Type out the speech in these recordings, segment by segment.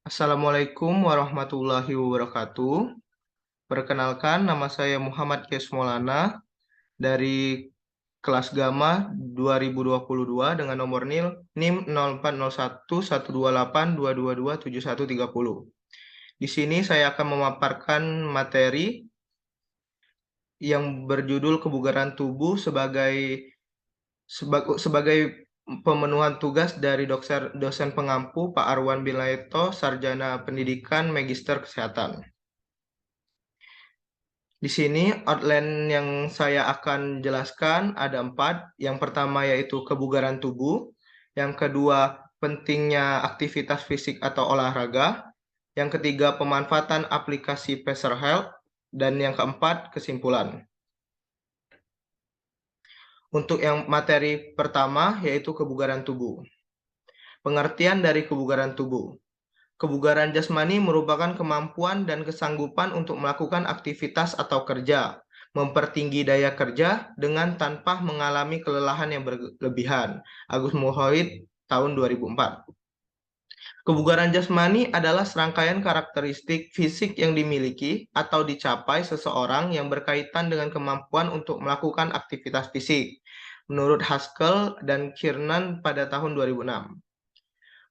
Assalamualaikum warahmatullahi wabarakatuh. Perkenalkan, nama saya Muhammad Kes Maulana dari kelas Gamma 2022 dengan nomor NIM 04011282227130. Di sini saya akan memaparkan materi yang berjudul kebugaran tubuh sebagai pemenuhan tugas dari dosen pengampu Pak Arwan Bilaeto, Sarjana Pendidikan Magister Kesehatan. Di sini outline yang saya akan jelaskan ada 4. Yang pertama yaitu kebugaran tubuh. Yang kedua, pentingnya aktivitas fisik atau olahraga. Yang ketiga, pemanfaatan aplikasi Pacer Health. Dan yang keempat, kesimpulan. Untuk yang materi pertama yaitu kebugaran tubuh. Pengertian dari kebugaran tubuh. Kebugaran jasmani merupakan kemampuan dan kesanggupan untuk melakukan aktivitas atau kerja, mempertinggi daya kerja dengan tanpa mengalami kelelahan yang berlebihan. Agus Muhaidt tahun 2004. Kebugaran jasmani adalah serangkaian karakteristik fisik yang dimiliki atau dicapai seseorang yang berkaitan dengan kemampuan untuk melakukan aktivitas fisik, menurut Haskell dan Kiernan pada tahun 2006.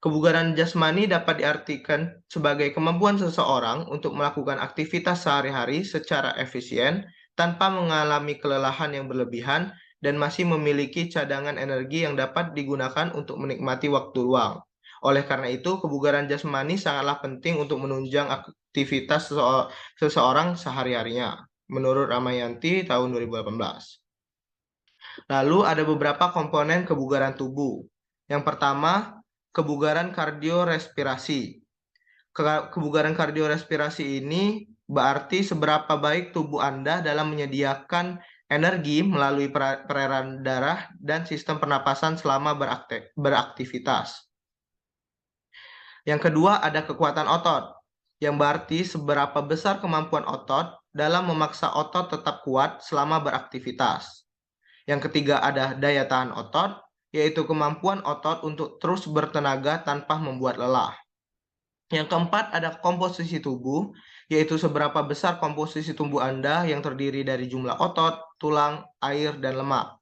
Kebugaran jasmani dapat diartikan sebagai kemampuan seseorang untuk melakukan aktivitas sehari-hari secara efisien tanpa mengalami kelelahan yang berlebihan dan masih memiliki cadangan energi yang dapat digunakan untuk menikmati waktu luang. Oleh karena itu, kebugaran jasmani sangatlah penting untuk menunjang aktivitas seseorang sehari-harinya, menurut Ramayanti tahun 2018. Lalu ada beberapa komponen kebugaran tubuh. Yang pertama, kebugaran kardiorespirasi. Kebugaran kardiorespirasi ini berarti seberapa baik tubuh Anda dalam menyediakan energi melalui peredaran darah dan sistem pernapasan selama beraktivitas. Yang kedua ada kekuatan otot, yang berarti seberapa besar kemampuan otot dalam memaksa otot tetap kuat selama beraktivitas. Yang ketiga ada daya tahan otot, yaitu kemampuan otot untuk terus bertenaga tanpa membuat lelah. Yang keempat ada komposisi tubuh, yaitu seberapa besar komposisi tubuh Anda yang terdiri dari jumlah otot, tulang, air, dan lemak.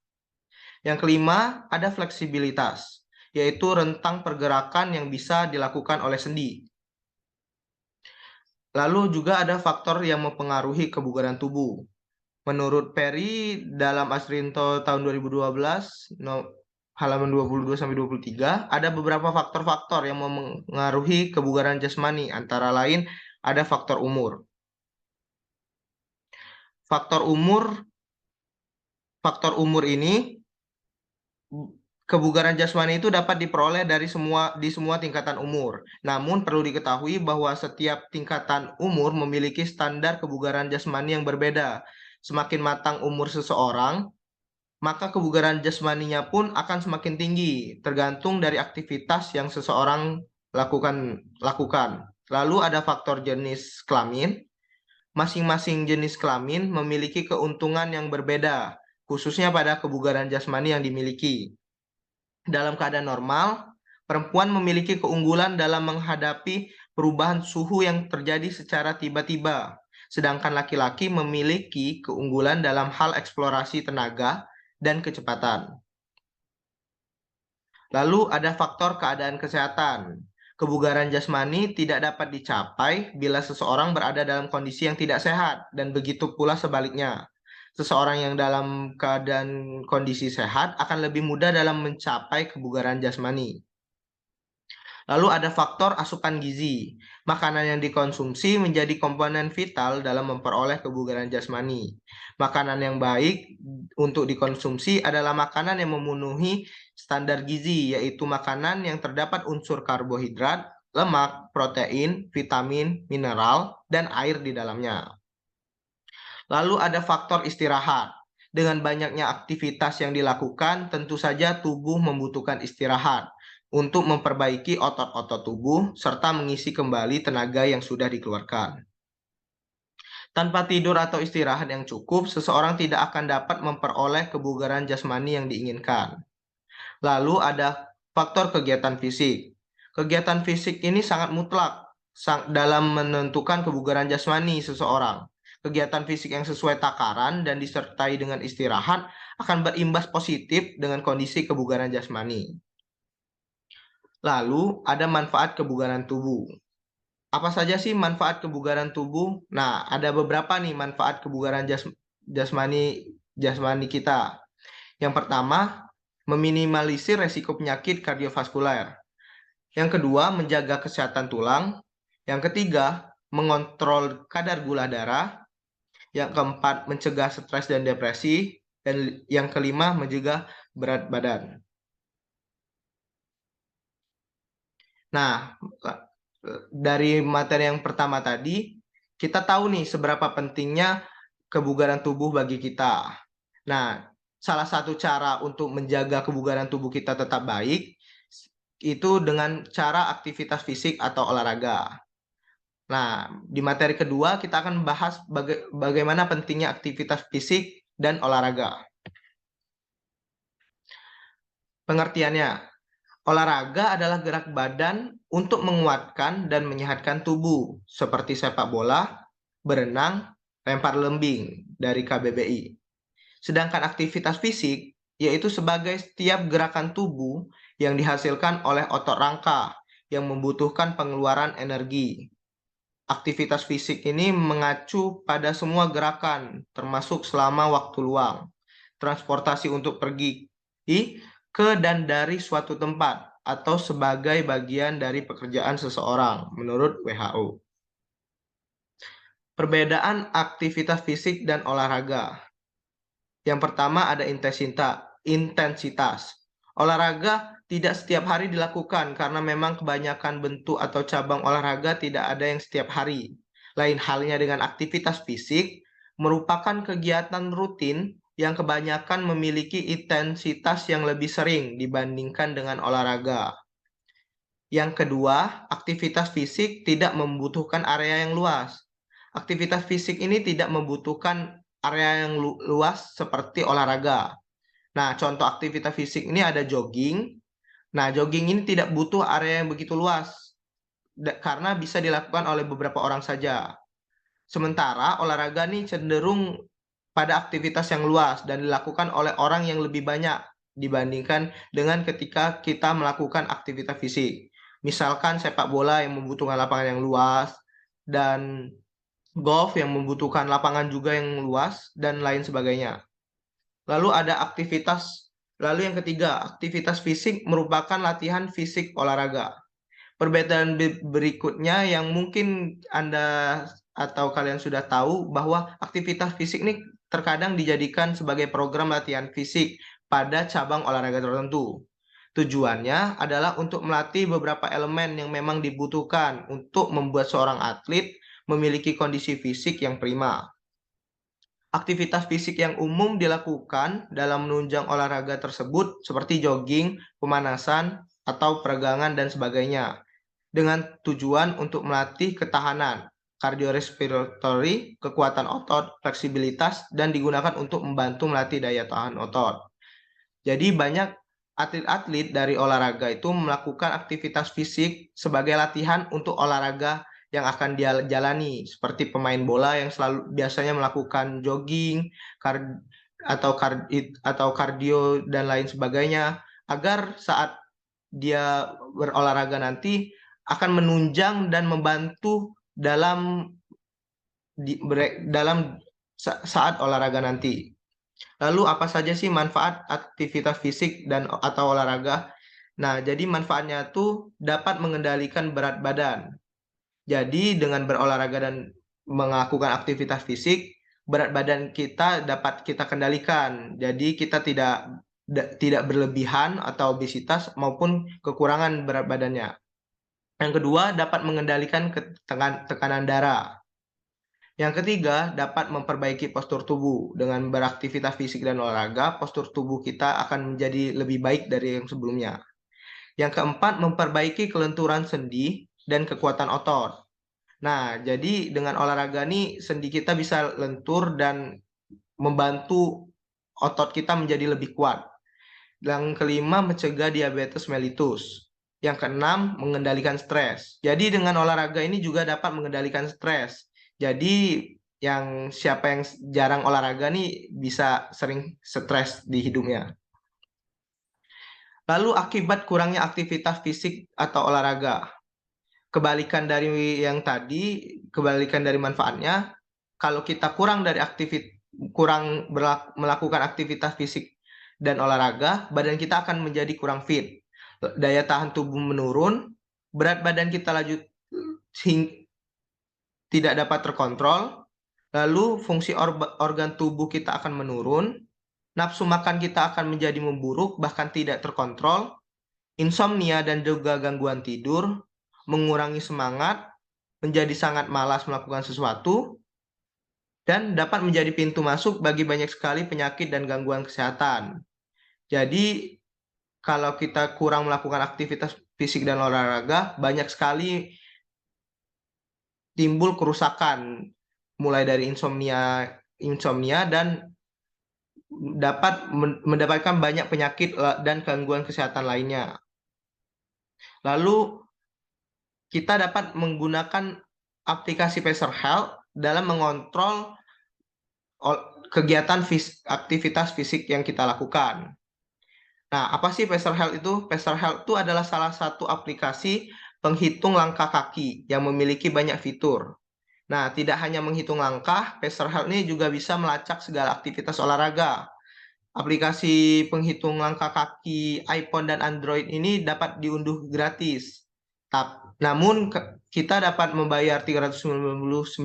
Yang kelima ada fleksibilitas, yaitu rentang pergerakan yang bisa dilakukan oleh sendi. Lalu juga ada faktor yang mempengaruhi kebugaran tubuh. Menurut Perry dalam Asrinto tahun 2012, halaman 22-23, ada beberapa faktor-faktor yang mempengaruhi kebugaran jasmani, antara lain ada faktor umur. Faktor umur ini, kebugaran jasmani itu dapat diperoleh di semua tingkatan umur. Namun perlu diketahui bahwa setiap tingkatan umur memiliki standar kebugaran jasmani yang berbeda. Semakin matang umur seseorang, maka kebugaran jasmaninya pun akan semakin tinggi, tergantung dari aktivitas yang seseorang lakukan. Lalu ada faktor jenis kelamin. Masing-masing jenis kelamin memiliki keuntungan yang berbeda, khususnya pada kebugaran jasmani yang dimiliki. Dalam keadaan normal, perempuan memiliki keunggulan dalam menghadapi perubahan suhu yang terjadi secara tiba-tiba, sedangkan laki-laki memiliki keunggulan dalam hal eksplorasi tenaga dan kecepatan. Lalu ada faktor keadaan kesehatan. Kebugaran jasmani tidak dapat dicapai bila seseorang berada dalam kondisi yang tidak sehat, dan begitu pula sebaliknya. Seseorang yang dalam keadaan kondisi sehat akan lebih mudah dalam mencapai kebugaran jasmani. Lalu ada faktor asupan gizi. Makanan yang dikonsumsi menjadi komponen vital dalam memperoleh kebugaran jasmani. Makanan yang baik untuk dikonsumsi adalah makanan yang memenuhi standar gizi, yaitu makanan yang terdapat unsur karbohidrat, lemak, protein, vitamin, mineral, dan air di dalamnya. Lalu ada faktor istirahat. Dengan banyaknya aktivitas yang dilakukan, tentu saja tubuh membutuhkan istirahat untuk memperbaiki otot-otot tubuh serta mengisi kembali tenaga yang sudah dikeluarkan. Tanpa tidur atau istirahat yang cukup, seseorang tidak akan dapat memperoleh kebugaran jasmani yang diinginkan. Lalu ada faktor kegiatan fisik. Kegiatan fisik ini sangat mutlak. dalam menentukan kebugaran jasmani seseorang. Kegiatan fisik yang sesuai takaran dan disertai dengan istirahat akan berimbas positif dengan kondisi kebugaran jasmani. Lalu ada manfaat kebugaran tubuh. Apa saja sih manfaat kebugaran tubuh? Nah, ada beberapa nih manfaat kebugaran jasmani kita. Yang pertama, meminimalisir resiko penyakit kardiovaskuler. Yang kedua, menjaga kesehatan tulang. Yang ketiga, mengontrol kadar gula darah. Yang keempat, mencegah stres dan depresi. Dan yang kelima, mencegah berat badan. Nah, dari materi yang pertama tadi, kita tahu nih seberapa pentingnya kebugaran tubuh bagi kita. Nah, salah satu cara untuk menjaga kebugaran tubuh kita tetap baik itu dengan cara aktivitas fisik atau olahraga. Nah, di materi kedua kita akan membahas bagaimana pentingnya aktivitas fisik dan olahraga. Pengertiannya, olahraga adalah gerak badan untuk menguatkan dan menyehatkan tubuh, seperti sepak bola, berenang, lempar lembing dari KBBI. Sedangkan aktivitas fisik yaitu sebagai setiap gerakan tubuh yang dihasilkan oleh otot rangka yang membutuhkan pengeluaran energi. Aktivitas fisik ini mengacu pada semua gerakan, termasuk selama waktu luang, transportasi untuk pergi ke dan dari suatu tempat, atau sebagai bagian dari pekerjaan seseorang, menurut WHO. Perbedaan aktivitas fisik dan olahraga. Yang pertama ada intensitas. Olahraga tidak setiap hari dilakukan karena memang kebanyakan bentuk atau cabang olahraga tidak ada yang setiap hari. Lain halnya dengan aktivitas fisik, merupakan kegiatan rutin yang kebanyakan memiliki intensitas yang lebih sering dibandingkan dengan olahraga. Yang kedua, aktivitas fisik tidak membutuhkan area yang luas. Aktivitas fisik ini tidak membutuhkan area yang luas seperti olahraga. Nah, contoh aktivitas fisik ini ada jogging. Nah, jogging ini tidak butuh area yang begitu luas karena bisa dilakukan oleh beberapa orang saja. Sementara olahraga nih cenderung pada aktivitas yang luas dan dilakukan oleh orang yang lebih banyak dibandingkan dengan ketika kita melakukan aktivitas fisik. Misalkan sepak bola yang membutuhkan lapangan yang luas dan golf yang membutuhkan lapangan juga yang luas dan lain sebagainya. Lalu yang ketiga, aktivitas fisik merupakan latihan fisik olahraga. Perbedaan berikutnya yang mungkin Anda atau kalian sudah tahu bahwa aktivitas fisik ini terkadang dijadikan sebagai program latihan fisik pada cabang olahraga tertentu. Tujuannya adalah untuk melatih beberapa elemen yang memang dibutuhkan untuk membuat seorang atlet memiliki kondisi fisik yang prima. Aktivitas fisik yang umum dilakukan dalam menunjang olahraga tersebut seperti jogging, pemanasan, atau peregangan dan sebagainya dengan tujuan untuk melatih ketahanan, kardiorespiratory, kekuatan otot, fleksibilitas, dan digunakan untuk membantu melatih daya tahan otot. Jadi banyak atlet-atlet dari olahraga itu melakukan aktivitas fisik sebagai latihan untuk olahraga yang akan dia jalani, seperti pemain bola yang selalu biasanya melakukan jogging atau kardio dan lain sebagainya, agar saat dia berolahraga nanti akan menunjang dan membantu dalam saat olahraga nanti. Lalu apa saja sih manfaat aktivitas fisik atau olahraga? Nah, jadi manfaatnya itu dapat mengendalikan berat badan. Jadi dengan berolahraga dan melakukan aktivitas fisik, berat badan kita dapat kita kendalikan. Jadi kita tidak berlebihan atau obesitas maupun kekurangan berat badannya. Yang kedua, dapat mengendalikan tekanan darah. Yang ketiga, dapat memperbaiki postur tubuh. Dengan beraktivitas fisik dan olahraga, postur tubuh kita akan menjadi lebih baik dari yang sebelumnya. Yang keempat, memperbaiki kelenturan sendi dan kekuatan otot. Nah, jadi dengan olahraga nih sendi kita bisa lentur dan membantu otot kita menjadi lebih kuat. Yang kelima, mencegah diabetes mellitus. Yang keenam, mengendalikan stres. Jadi dengan olahraga ini juga dapat mengendalikan stres. Jadi siapa yang jarang olahraga nih bisa sering stres di hidupnya. Lalu akibat kurangnya aktivitas fisik atau olahraga. Kebalikan dari yang tadi, kebalikan dari manfaatnya, kalau kita kurang melakukan aktivitas fisik dan olahraga, badan kita akan menjadi kurang fit. Daya tahan tubuh menurun, berat badan kita tidak dapat terkontrol, lalu fungsi organ tubuh kita akan menurun, nafsu makan kita akan menjadi memburuk bahkan tidak terkontrol, insomnia dan juga gangguan tidur, mengurangi semangat, menjadi sangat malas melakukan sesuatu, dan dapat menjadi pintu masuk bagi banyak sekali penyakit dan gangguan kesehatan. Jadi, kalau kita kurang melakukan aktivitas fisik dan olahraga, banyak sekali timbul kerusakan, mulai dari insomnia dan dapat mendapatkan banyak penyakit dan gangguan kesehatan lainnya. Lalu, kita dapat menggunakan aplikasi Pacer Health dalam mengontrol kegiatan aktivitas fisik yang kita lakukan. Nah, apa sih Pacer Health itu? Pacer Health itu adalah salah satu aplikasi penghitung langkah kaki yang memiliki banyak fitur. Nah, tidak hanya menghitung langkah, Pacer Health ini juga bisa melacak segala aktivitas olahraga. Aplikasi penghitung langkah kaki iPhone dan Android ini dapat diunduh gratis. Namun kita dapat membayar 399.000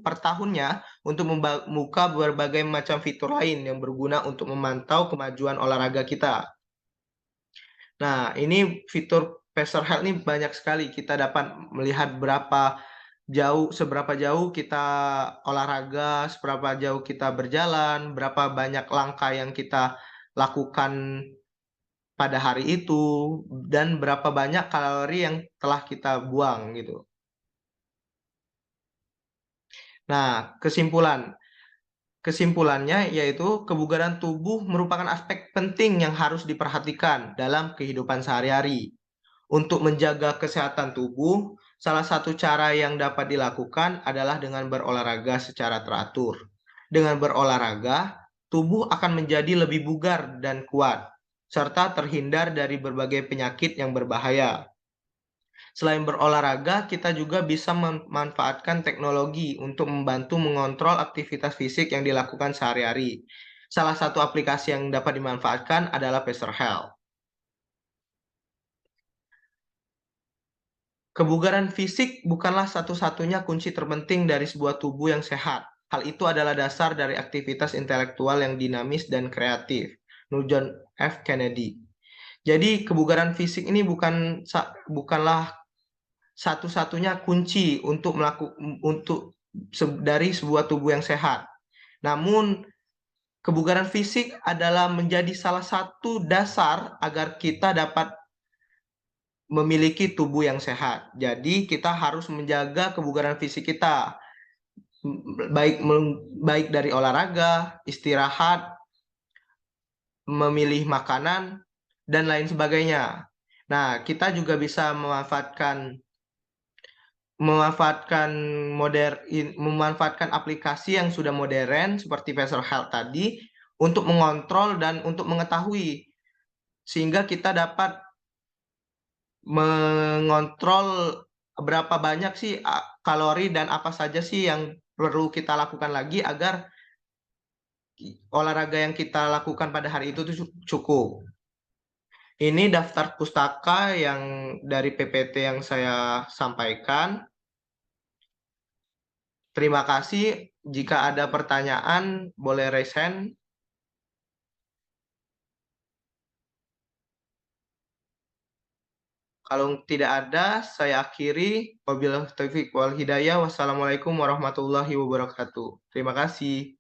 per tahunnya untuk membuka berbagai macam fitur lain yang berguna untuk memantau kemajuan olahraga kita. Nah, ini fitur Pacer Health ini banyak sekali. Kita dapat melihat seberapa jauh kita olahraga, seberapa jauh kita berjalan, berapa banyak langkah yang kita lakukan pada hari itu, dan berapa banyak kalori yang telah kita buang gitu. Nah, kesimpulannya yaitu kebugaran tubuh merupakan aspek penting yang harus diperhatikan dalam kehidupan sehari-hari. Untuk menjaga kesehatan tubuh, salah satu cara yang dapat dilakukan adalah dengan berolahraga secara teratur. Dengan berolahraga, tubuh akan menjadi lebih bugar dan kuat, serta terhindar dari berbagai penyakit yang berbahaya. Selain berolahraga, kita juga bisa memanfaatkan teknologi untuk membantu mengontrol aktivitas fisik yang dilakukan sehari-hari. Salah satu aplikasi yang dapat dimanfaatkan adalah Pacer Health. Kebugaran fisik bukanlah satu-satunya kunci terpenting dari sebuah tubuh yang sehat. Hal itu adalah dasar dari aktivitas intelektual yang dinamis dan kreatif. John F. Kennedy. Jadi kebugaran fisik ini bukanlah satu-satunya kunci dari sebuah tubuh yang sehat. Namun kebugaran fisik adalah menjadi salah satu dasar agar kita dapat memiliki tubuh yang sehat. Jadi kita harus menjaga kebugaran fisik kita, baik dari olahraga, istirahat, memilih makanan, dan lain sebagainya. Nah, kita juga bisa memanfaatkan aplikasi yang sudah modern seperti Pacer Health tadi untuk mengontrol dan untuk mengetahui, sehingga kita dapat mengontrol berapa banyak sih kalori dan apa saja sih yang perlu kita lakukan lagi agar olahraga yang kita lakukan pada hari itu tuh cukup. Ini daftar pustaka yang dari PPT yang saya sampaikan. Terima kasih. Jika ada pertanyaan, boleh raise hand. Kalau tidak ada, saya akhiri. Wabillahi taufiq wal hidayah. Wassalamualaikum warahmatullahi wabarakatuh. Terima kasih.